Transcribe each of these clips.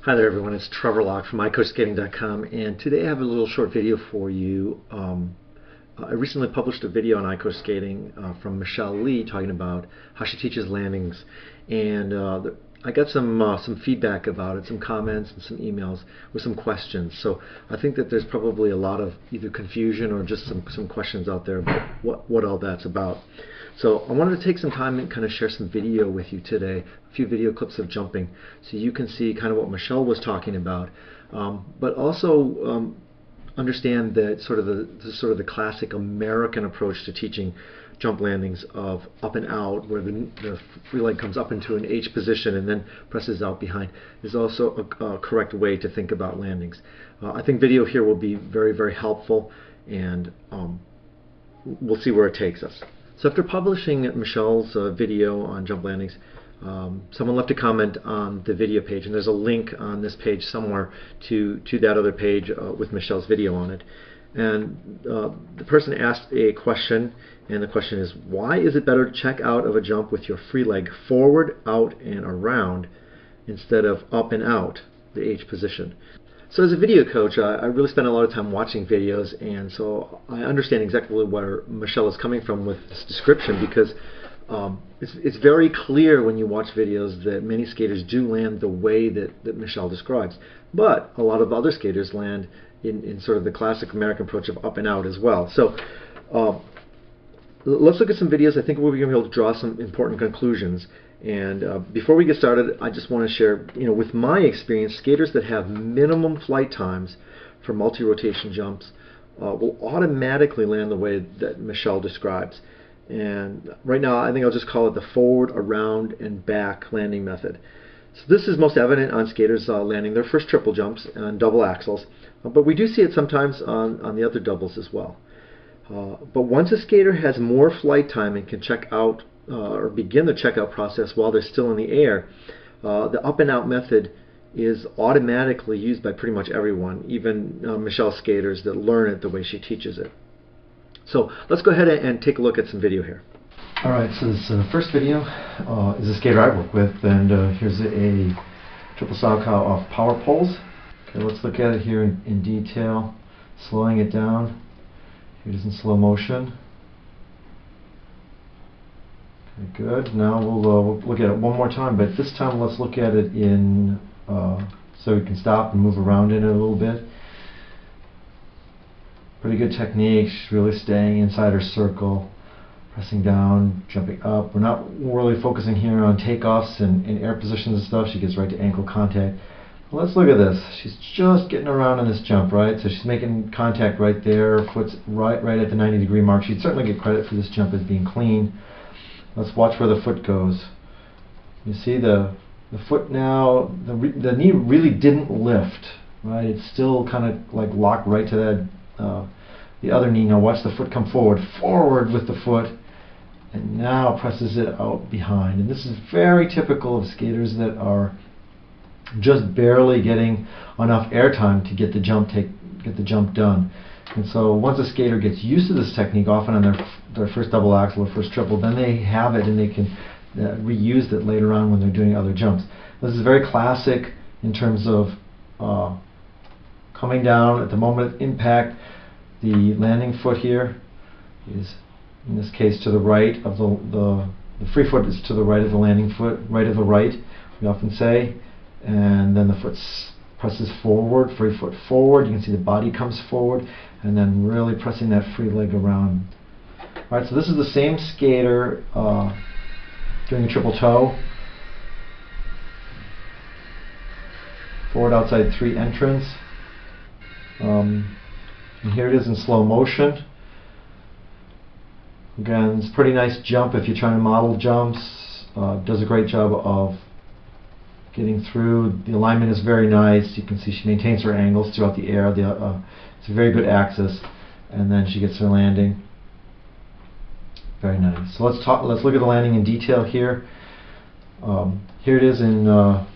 Hi there everyone, it's Trevor Locke from iCoachSkating.com, and today I have a little short video for you. I recently published a video on iCoachSkating from Michelle Lee talking about how she teaches landings, and I got some feedback about it, some comments and some emails with some questions. So I think that there's probably a lot of either confusion or just some questions out there about what all that's about. So I wanted to take some time and kind of share some video with you today, a few video clips of jumping, so you can see kind of what Michelle was talking about, but also understand that sort of the classic American approach to teaching jump landings of up and out, where the free leg comes up into an H position and then presses out behind, is also a correct way to think about landings. I think video here will be very, very helpful, and we'll see where it takes us. So after publishing Michelle's video on jump landings, someone left a comment on the video page, and there's a link on this page somewhere to that other page with Michelle's video on it. And the person asked a question, and the question is, why is it better to check out of a jump with your free leg forward, out, and around instead of up and out, the H position? So as a video coach, I really spend a lot of time watching videos, and so I understand exactly where Michelle is coming from with this description, because it's very clear when you watch videos that many skaters do land the way that Michelle describes, but a lot of other skaters land in sort of the classic American approach of up and out as well. So let's look at some videos. I think we're going to be able to draw some important conclusions. And before we get started, I just want to share, with my experience, skaters that have minimum flight times for multi-rotation jumps will automatically land the way that Michelle describes. And right now, I think I'll just call it the forward, around, and back landing method. So this is most evident on skaters landing their first triple jumps on double axles, but we do see it sometimes on the other doubles as well. But once a skater has more flight time and can check out or begin the checkout process while they're still in the air, the up and out method is automatically used by pretty much everyone, even Michelle's skaters that learn it the way she teaches it. So let's go ahead and take a look at some video here. Alright, so this first video is a skater I work with, and here's a triple sow cow off power poles. Okay, let's look at it here in detail, slowing it down. Here it is in slow motion. Okay, good. Now we'll look at it one more time, but this time let's look at it in so we can stop and move around in it a little bit. Pretty good technique. She's really staying inside her circle, pressing down, jumping up. We're not really focusing here on takeoffs and air positions and stuff. She gets right to ankle contact. Let's look at this. She's just getting around in this jump, right? So she's making contact right there. Foot's right at the 90-degree mark. She'd certainly get credit for this jump as being clean. Let's watch where the foot goes. You see the foot now, the knee really didn't lift, right? It's still kind of like locked right to that the other knee. Now watch the foot come forward with the foot, and now presses it out behind. And this is very typical of skaters that are just barely getting enough airtime to get the jump done. And so once a skater gets used to this technique, often on their first double axel or first triple, then they have it and they can reuse it later on when they're doing other jumps. This is very classic in terms of coming down at the moment of impact. The landing foot here is, in this case, to the right of the free foot is to the right of the landing foot, right of the right, we often say, and then the foot presses forward, free foot forward. You can see the body comes forward, and then really pressing that free leg around. All right, so this is the same skater doing a triple toe. Forward outside 3 entrance. And here it is in slow motion. Again, it's a pretty nice jump if you're trying to model jumps. Does a great job of getting through. The alignment is very nice. You can see she maintains her angles throughout the air. It's a very good axis, and then she gets her landing. Very nice. So let's look at the landing in detail here. Here it is in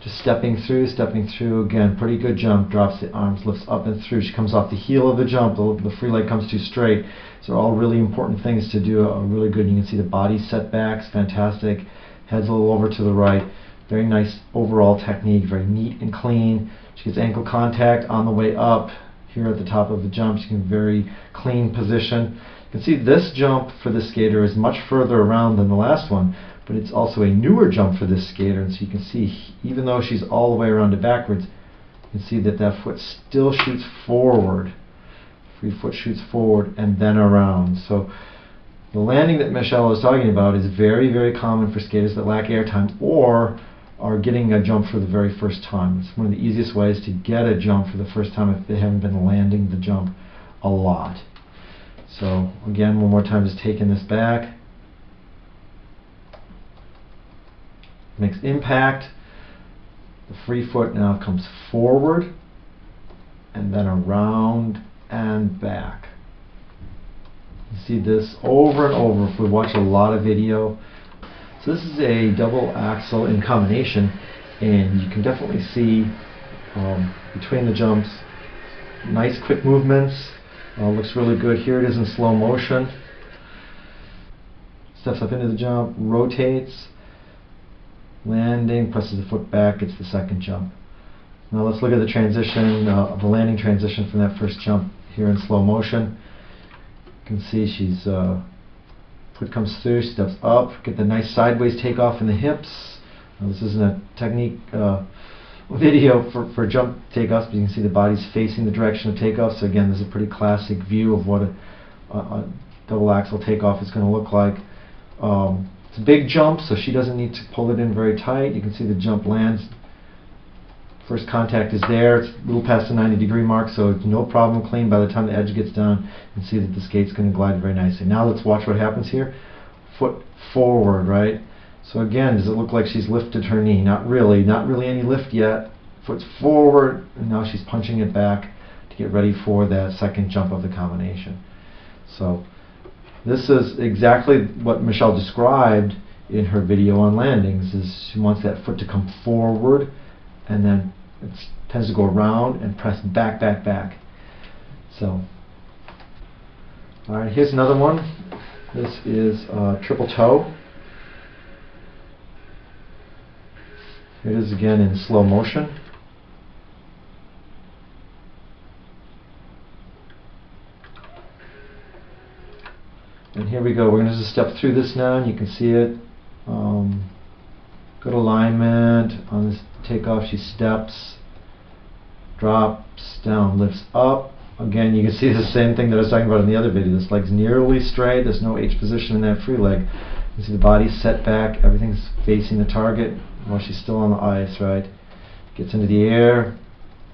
just stepping through. Again, pretty good jump. Drops the arms, lifts up and through. She comes off the heel of the jump. The free leg comes too straight. So all really important things to do. Really good. You can see the body setbacks. Fantastic. Head's a little over to the right. Very nice overall technique, very neat and clean. She gets ankle contact on the way up here at the top of the jump. She can very clean position. You can see this jump for this skater is much further around than the last one, but it's also a newer jump for this skater, and so you can see even though she's all the way around it backwards, you can see that that foot still shoots forward. Free foot shoots forward and then around. So the landing that Michelle was talking about is very, very common for skaters that lack airtime or are getting a jump for the very first time. It's one of the easiest ways to get a jump for the first time if they haven't been landing the jump a lot. So again, one more time, just taking this back. Makes impact. The free foot now comes forward and then around and back. You see this over and over if we watch a lot of video. So this is a double axel in combination, and you can definitely see between the jumps nice quick movements. Looks really good. Here it is in slow motion. Steps up into the jump, rotates, landing, presses the foot back, gets the second jump. Now let's look at the transition, the landing transition from that first jump here in slow motion. You can see she's foot comes through, steps up, get the nice sideways takeoff in the hips. Now, this isn't a technique video for jump takeoffs, but you can see the body's facing the direction of takeoff. So again, this is a pretty classic view of what a double axel takeoff is going to look like. It's a big jump, so she doesn't need to pull it in very tight. You can see the jump lands. First contact is there. It's a little past the 90-degree mark, so it's no problem clean. By the time the edge gets down, you can see that the skate's going to glide very nicely. Now let's watch what happens here. Foot forward, right? So again, does it look like she's lifted her knee? Not really. Not really any lift yet. Foot's forward, and now she's punching it back to get ready for that second jump of the combination. So this is exactly what Michelle described in her video on landings. Is she wants that foot to come forward, and then it tends to go around and press back, back, back. So, all right, here's another one. This is triple toe. Here it is again in slow motion. And here we go. We're going to just step through this now, and you can see it. Good alignment on this takeoff. She steps, drops down, lifts up. Again, you can see the same thing that I was talking about in the other video. This leg's nearly straight. There's no H position in that free leg. You can see the body set back. Everything's facing the target while she's still on the ice, right? Gets into the air.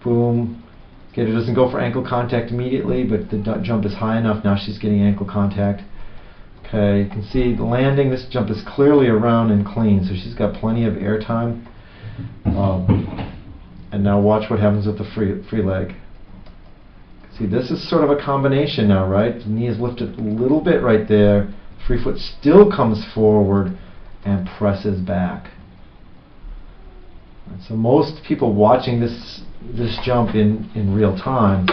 Boom. Skater doesn't go for ankle contact immediately, but the jump is high enough. Now she's getting ankle contact. Okay, you can see the landing. This jump is clearly around and clean, so she's got plenty of air time. And now watch what happens with the free leg. See, this is sort of a combination now, right? The knee is lifted a little bit right there. Free foot still comes forward and presses back. So most people watching this jump in real time,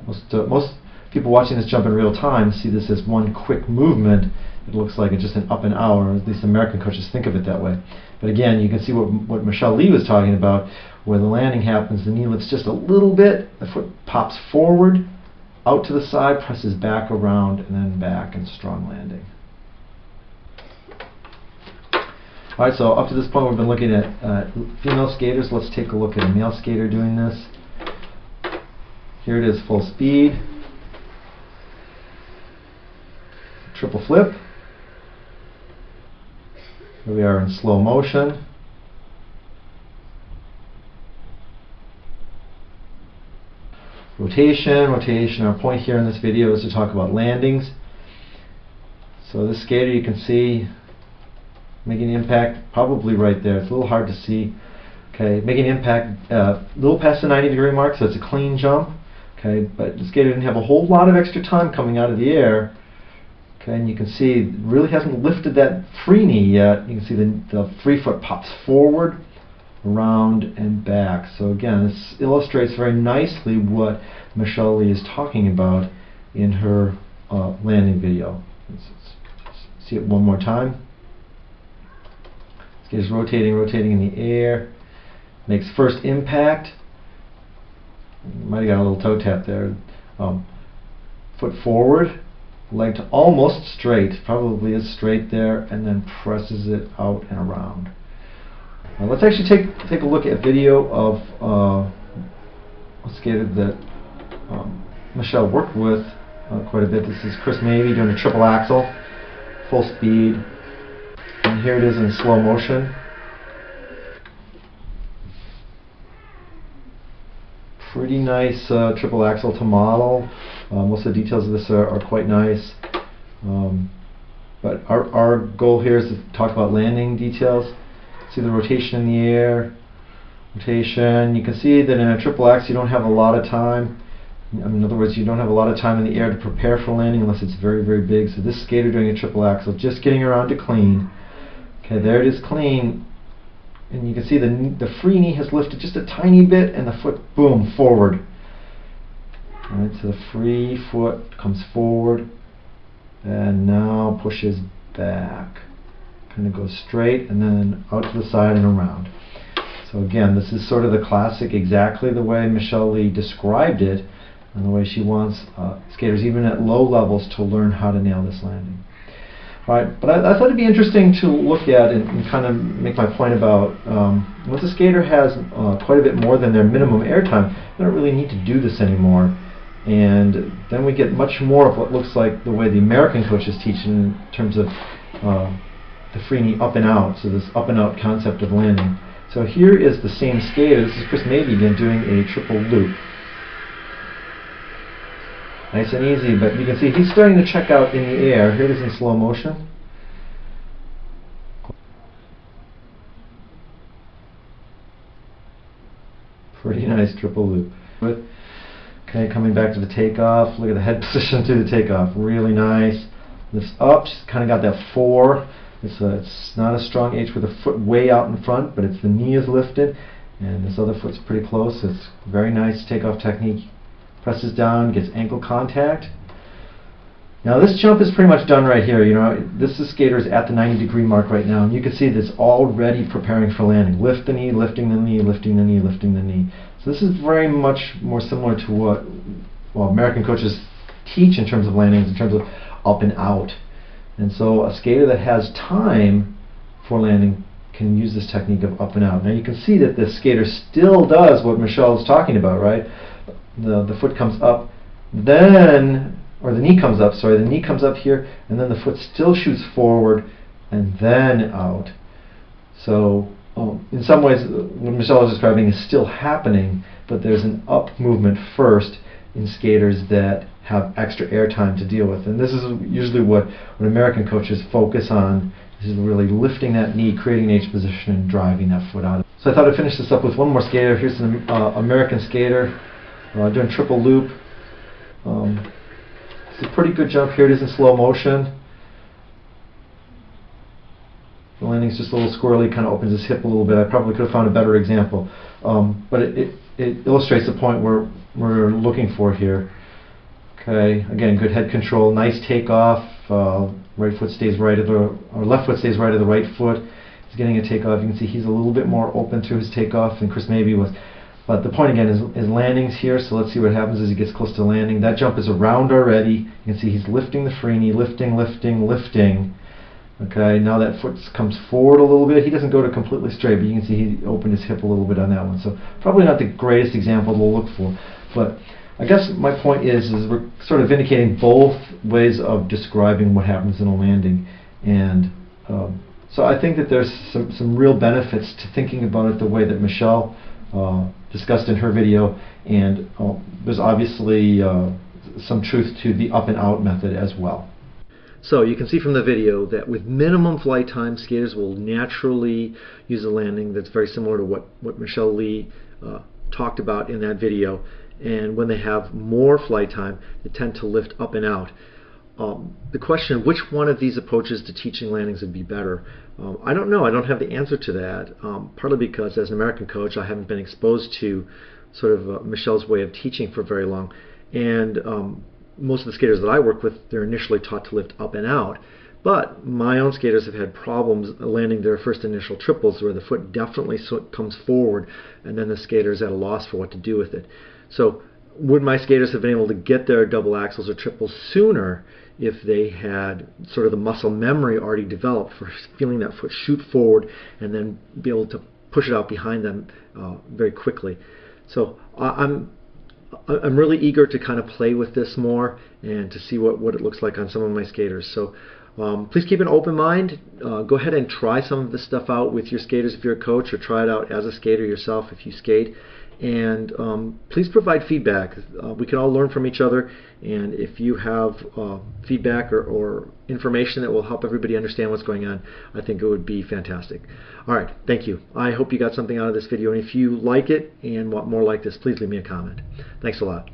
most people watching this jump in real time see this as one quick movement. It looks like it's just an up and out, or at least American coaches think of it that way. But again, you can see what Michelle Lee was talking about, where the landing happens, the knee lifts just a little bit, the foot pops forward, out to the side, presses back around, and then back, and strong landing. Alright, so up to this point we've been looking at female skaters. Let's take a look at a male skater doing this. Here it is, full speed. Triple flip. Here we are in slow motion. Rotation, rotation. Our point here in this video is to talk about landings. So this skater, you can see making impact probably right there. It's a little hard to see. Okay, making impact a little past the 90-degree mark, so it's a clean jump. Okay, but the skater didn't have a whole lot of extra time coming out of the air. Okay, and you can see it really hasn't lifted that free knee yet. You can see the free foot pops forward, around, and back. So again, this illustrates very nicely what Michelle Lee is talking about in her landing video. Let's see it one more time. Skater's rotating in the air. Makes first impact. Might have got a little toe tap there. Foot forward, leg to almost straight, probably is straight there, and then presses it out and around. Now let's actually take a look at video of a skater that Michelle worked with quite a bit. This is Chris Mabey doing a triple axel, full speed, and here it is in slow motion. Pretty nice triple axel to model. Most of the details of this are quite nice. But our goal here is to talk about landing details. See the rotation in the air. Rotation. You can see that in a triple axel you don't have a lot of time. In other words, you don't have a lot of time in the air to prepare for landing unless it's very, very big. So this skater doing a triple axel, just getting around to clean. Okay, there it is clean. And you can see the free knee has lifted just a tiny bit and the foot, boom, forward. Alright, so the free foot comes forward and now pushes back. Kind of goes straight and then out to the side and around. So again, this is sort of the classic, exactly the way Michelle Lee described it and the way she wants skaters, even at low levels, to learn how to nail this landing. Right, but I thought it'd be interesting to look at and kind of make my point about once a skater has quite a bit more than their minimum air time, they don't really need to do this anymore. And then we get much more of what looks like the way the American coaches teach in terms of the free knee up and out, so this up and out concept of landing. So here is the same skater. This is Chris Mabey again doing a triple loop. Nice and easy, but you can see he's starting to check out in the air. Here it is in slow motion. Pretty nice triple loop. Okay, coming back to the takeoff. Look at the head position through the takeoff. Really nice. Lifts up. She's kind of got that 4. It's not a strong H with the foot way out in front, but it's the knee is lifted, and this other foot's pretty close. It's very nice takeoff technique. Presses down, gets ankle contact. Now this jump is pretty much done right here. You know, this skater's at the 90-degree mark right now, and you can see that it's already preparing for landing. Lift the knee, lifting the knee, lifting the knee, lifting the knee. So this is very much more similar to what American coaches teach in terms of landings, in terms of up and out. And so a skater that has time for landing can use this technique of up and out. Now you can see that this skater still does what Michelle is talking about, right? The foot comes up, then, or the knee comes up, sorry, the knee comes up here, and then the foot still shoots forward and then out. So in some ways what Michelle is describing is still happening, but there's an up movement first in skaters that have extra air time to deal with. And this is usually what American coaches focus on, is really lifting that knee, creating an H position, and driving that foot out. So I thought I'd finish this up with one more skater. Here's an American skater doing triple loop. It's a pretty good jump here. It is in slow motion. The landing's just a little squirrely, kind of opens his hip a little bit. I probably could have found a better example. But it illustrates the point we're looking for here. Okay, again, good head control, nice takeoff. Right foot stays right of the, or left foot stays right of the right foot. He's getting a takeoff. You can see he's a little bit more open through his takeoff than Chris Mabey was. But the point again is landings here, so let's see what happens as he gets close to landing. That jump is around already. You can see he's lifting the free knee, lifting, lifting, lifting. Okay, now that foot comes forward a little bit. He doesn't go to completely straight, but you can see he opened his hip a little bit on that one. So probably not the greatest example to look for. But I guess my point is we're sort of indicating both ways of describing what happens in a landing. And so I think that there's some real benefits to thinking about it the way that Michelle discussed in her video, and there's obviously some truth to the up and out method as well. So you can see from the video that with minimum flight time, skaters will naturally use a landing that's very similar to what Michelle Lee talked about in that video. And when they have more flight time, they tend to lift up and out. The question, which one of these approaches to teaching landings would be better? I don't know. I don't have the answer to that, partly because as an American coach, I haven't been exposed to sort of Michelle's way of teaching for very long. And most of the skaters that I work with, they're initially taught to lift up and out. But my own skaters have had problems landing their first initial triples where the foot definitely comes forward and then the skater is at a loss for what to do with it. So would my skaters have been able to get their double axels or triples sooner if they had sort of the muscle memory already developed for feeling that foot shoot forward and then be able to push it out behind them very quickly? So I'm really eager to kind of play with this more and to see what it looks like on some of my skaters. So please keep an open mind. Go ahead and try some of this stuff out with your skaters if you're a coach, or try it out as a skater yourself if you skate. And please provide feedback. We can all learn from each other, and if you have feedback or information that will help everybody understand what's going on, I think it would be fantastic. Alright, thank you. I hope you got something out of this video, and if you like it and want more like this, please leave me a comment. Thanks a lot.